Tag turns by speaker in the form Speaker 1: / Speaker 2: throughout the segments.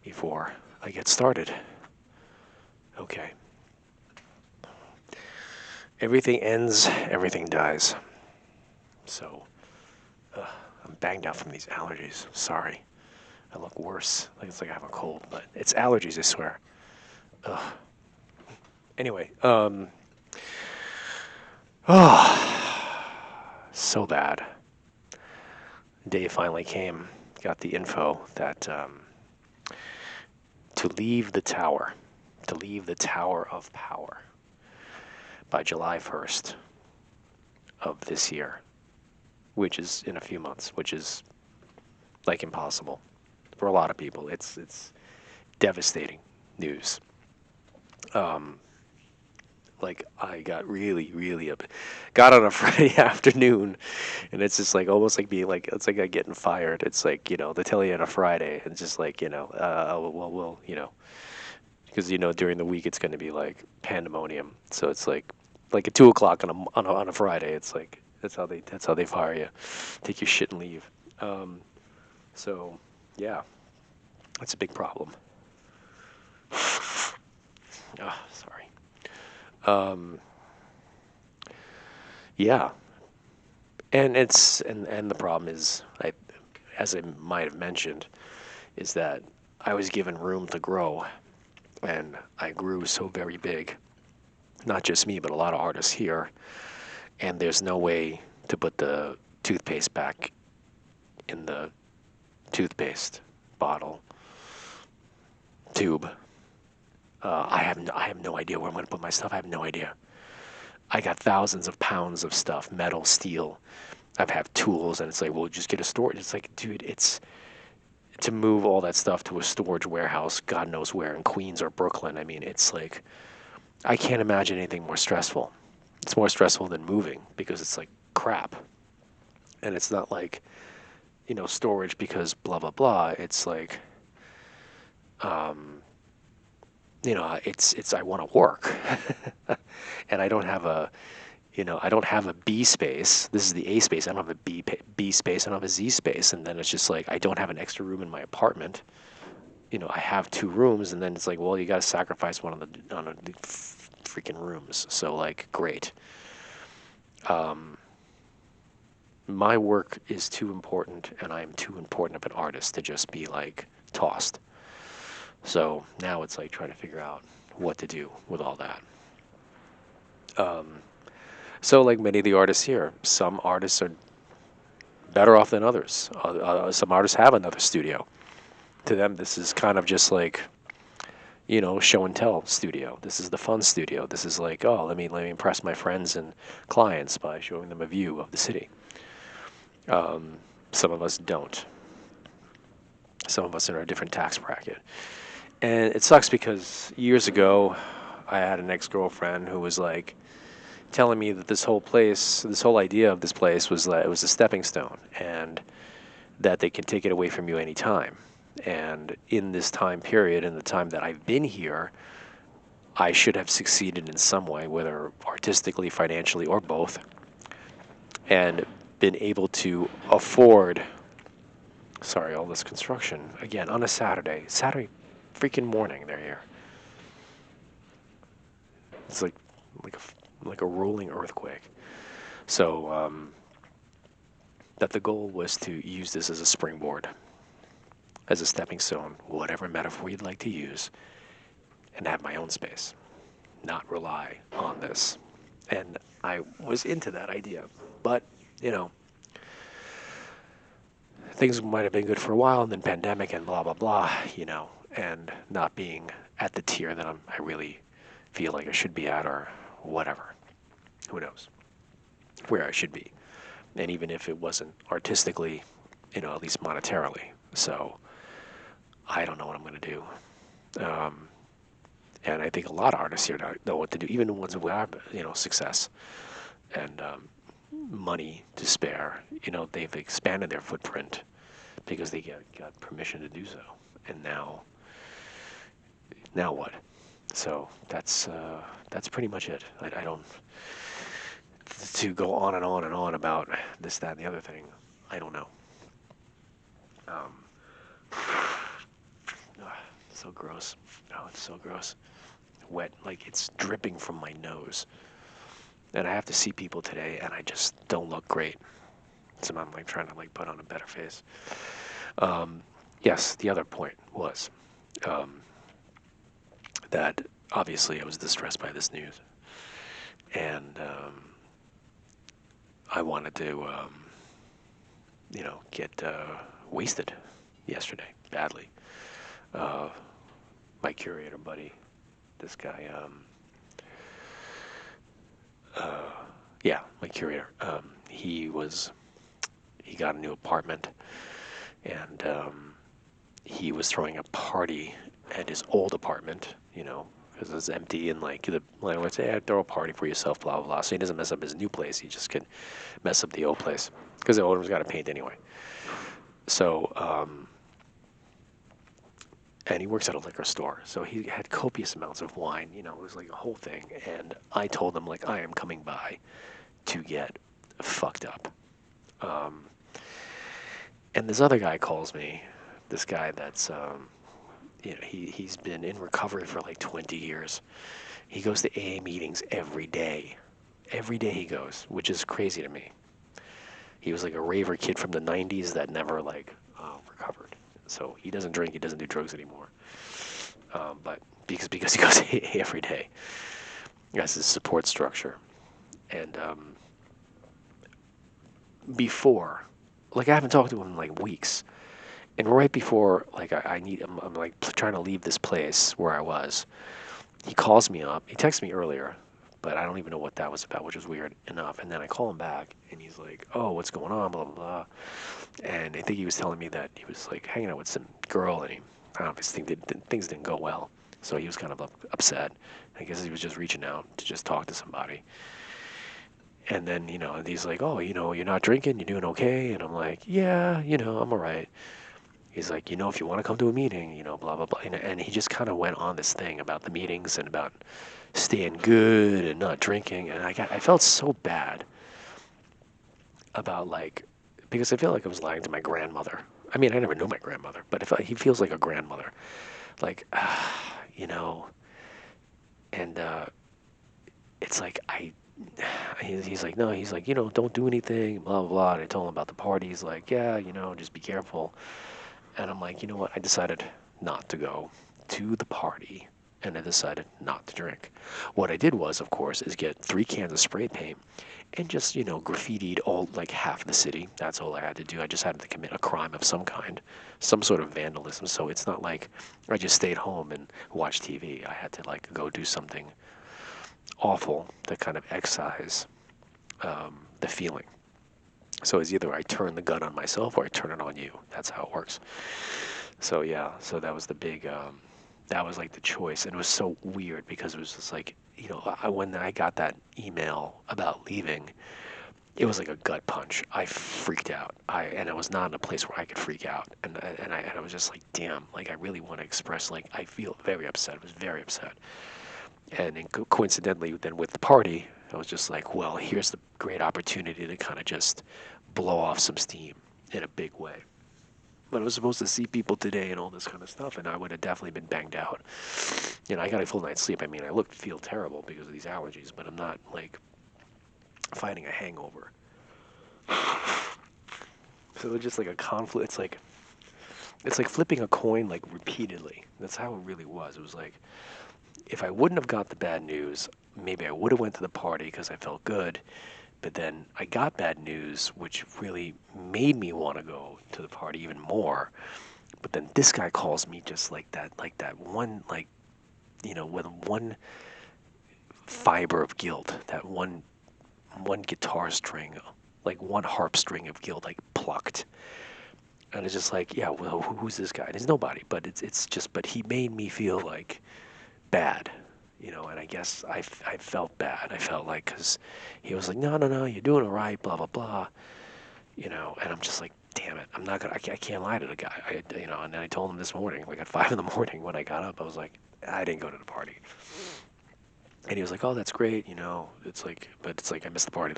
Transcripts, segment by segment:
Speaker 1: before I get started. Okay. Everything ends, everything dies. So, I'm banged out from these allergies. Sorry. I look worse. Like it's like I have a cold, but it's allergies, I swear. Ugh. Anyway, oh, so bad. Day finally came. Got the info that to leave the tower, to leave the Tower of Power by July 1st of this year, which is in a few months, which is like impossible for a lot of people. It's devastating news. Um, like I got really up, got on a Friday afternoon, and it's just like almost like being like it's like getting fired. It's like they tell you on a Friday, and it's just like well we'll because during the week it's going to be like pandemonium. So it's like at 2 o'clock on a Friday. It's like that's how they fire you. Take your shit and leave. Um, so yeah, that's a big problem. Oh, sorry. Um, yeah, and the problem is as I might have mentioned, is that I was given room to grow, and I grew so very big. Not just me, but a lot of artists here, and there's no way to put the toothpaste back in the toothpaste bottle tube. I have no idea where I'm going to put my stuff. I have no idea. I got thousands of pounds of stuff, metal, steel. I've have tools, and it's like, well, just get a storage. It's like, dude, it's to move all that stuff to a storage warehouse, God knows where in Queens or Brooklyn. I mean, it's like I can't imagine anything more stressful. It's more stressful than moving because it's like crap, and it's not like storage because blah blah blah. It's like um, it's I want to work, and I don't have I don't have a B space. This is the A space. I don't have a B space. I don't have a Z space, and then it's just like I don't have an extra room in my apartment. I have two rooms, and then it's like, well, you got to sacrifice one of the freaking rooms. So like, great. Um, my work is too important, and I am too important of an artist to just be like tossed. So now it's like trying to figure out what to do with all that. Um, so like many of the artists here, some artists are better off than others. Some artists have another studio. To them, this is kind of just like show and tell studio. This is the fun studio. This is like, oh, let me impress my friends and clients by showing them a view of the city. Um, some of us don't. Some of us are in a different tax bracket, and it sucks because years ago, I had an ex-girlfriend who was like telling me that this whole idea of this place was that it was a stepping stone, and that they can take it away from you anytime. And in this time period, in the time that I've been here, I should have succeeded in some way, whether artistically, financially, or both, and been able to afford, sorry, all this construction again on a Saturday freaking morning. They're here. It's like a rolling earthquake. So that the goal was to use this as a springboard, as a stepping stone, whatever metaphor you'd like to use, and have my own space, not rely on this. And I was into that idea. But, you know, things might have been good for a while, and then pandemic and blah, blah, blah, and not being at the tier that I really feel like I should be at, or whatever. Who knows where I should be. And even if it wasn't artistically, at least monetarily. So I don't know what I'm going to do. Um, and I think a lot of artists here don't know what to do, even the ones who have, success and money to spare. They've expanded their footprint because they got permission to do so. And now what? So that's pretty much it. I don't to go on and on and on about this, that, and the other thing. I don't know. Um, so gross. Oh, it's so gross. Wet, like it's dripping from my nose. And I have to see people today, and I just don't look great. So I'm like trying to like put on a better face. Um, yes, the other point was um, that obviously I was distressed by this news, and I wanted to, get wasted yesterday badly. Uh, my curator buddy, this guy, yeah, my curator, he got a new apartment, and he was throwing a party at his old apartment, because it was empty, and like the landlord said, "Hey, throw a party for yourself, blah blah blah." So he doesn't mess up his new place; he just could mess up the old place because the old one's got to paint anyway. So, and he works at a liquor store, so he had copious amounts of wine. It was like a whole thing. And I told him like I am coming by to get fucked up. Um, and this other guy calls me. This guy that's he's been in recovery for like 20 years. He goes to AA meetings every day. Every day he goes, which is crazy to me. He was like a raver kid from the 90s that never like recovered. So he doesn't drink, he doesn't do drugs anymore. But because he goes to AA every day. That's his support structure. And before, like I haven't talked to him in like weeks. And right before, like I'm like trying to leave this place where I was. He calls me up. He texted me earlier, but I don't even know what that was about, which was weird enough. And then I call him back, and he's like, "Oh, what's going on?" Blah blah blah. And I think he was telling me that he was like hanging out with some girl, and he obviously things didn't go well. So he was kind of upset. I guess he was just reaching out to just talk to somebody. And then he's like, "Oh, you're not drinking. You're doing okay." And I'm like, "Yeah, I'm all right." He's like, if you want to come to a meeting, blah, blah, blah. And he just kind of went on this thing about the meetings and about staying good and not drinking. And I felt so bad about like, because I feel like I was lying to my grandmother. I mean, I never knew my grandmother, but he feels like a grandmother. Like, you know, and it's like, he's like, no, he's like, don't do anything, blah, blah, blah. And I told him about the party. He's like, yeah, just be careful. And I'm like, you know what? I decided not to go to the party, and I decided not to drink. What I did was, of course, is get 3 cans of spray paint and just, graffitied all, like, half the city. That's all I had to do. I just had to commit a crime of some kind, some sort of vandalism. So it's not like I just stayed home and watched TV. I had to, like, go do something awful to kind of excise the feeling. So it's either I turn the gun on myself or I turn it on you. That's how it works. So yeah, so that was the big, that was like the choice, and it was so weird because it was just like, when I got that email about leaving, it was like a gut punch. I freaked out. And I was not in a place where I could freak out, and I was just like, damn, like I really want to express, like I feel very upset. I was very upset, and then coincidentally, then with the party, I was just like, well, here's the great opportunity to kind of just blow off some steam in a big way. But I was supposed to see people today and all this kind of stuff, and I would have definitely been banged out. I got a full night's sleep. I mean, I feel terrible because of these allergies, but I'm not like fighting a hangover. So it's just like a conflict. It's like flipping a coin like repeatedly. That's how it really was. It was like if I wouldn't have got the bad news, maybe I would have went to the party because I felt good. But then I got bad news, which really made me want to go to the party even more. But then this guy calls me just like that one, like, with one fiber of guilt, that one guitar string, like one harp string of guilt, like plucked. And it's just like, yeah, well, who's this guy? There's nobody, but it's just, but he made me feel like bad, and I guess I felt bad. I felt like, because he was like, no, no, no, you're doing all right, blah, blah, blah, and I'm just like, damn it, I'm not gonna, I can't lie to the guy. And then I told him this morning, like at 5 in the morning when I got up, I was like, I didn't go to the party. And he was like, oh, that's great, it's like, but it's like, I missed the party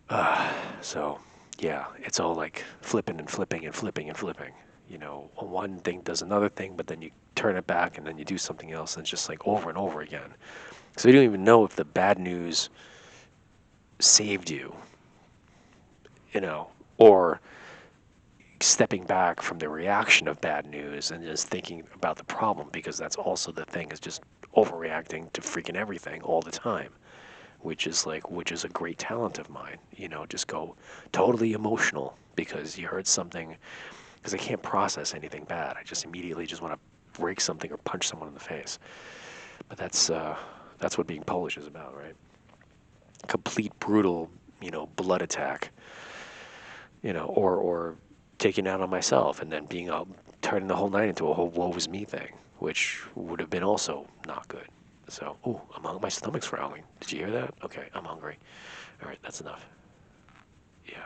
Speaker 1: though. So, yeah, it's all like flipping and flipping and flipping and flipping, one thing does another thing, but then you turn it back and then you do something else, and it's just like over and over again. So you don't even know if the bad news saved you, or stepping back from the reaction of bad news and just thinking about the problem, because that's also the thing, is just overreacting to freaking everything all the time, which is a great talent of mine. Just go totally emotional because you heard something, because I can't process anything bad. I just immediately just want to break something or punch someone in the face. But that's what being Polish is about, right? Complete brutal, blood attack, or taking out on myself and then being out, turning the whole night into a whole woe is me thing, which would have been also not good. So, my stomach's growling. Did you hear that? Okay, I'm hungry. All right, that's enough. Yeah.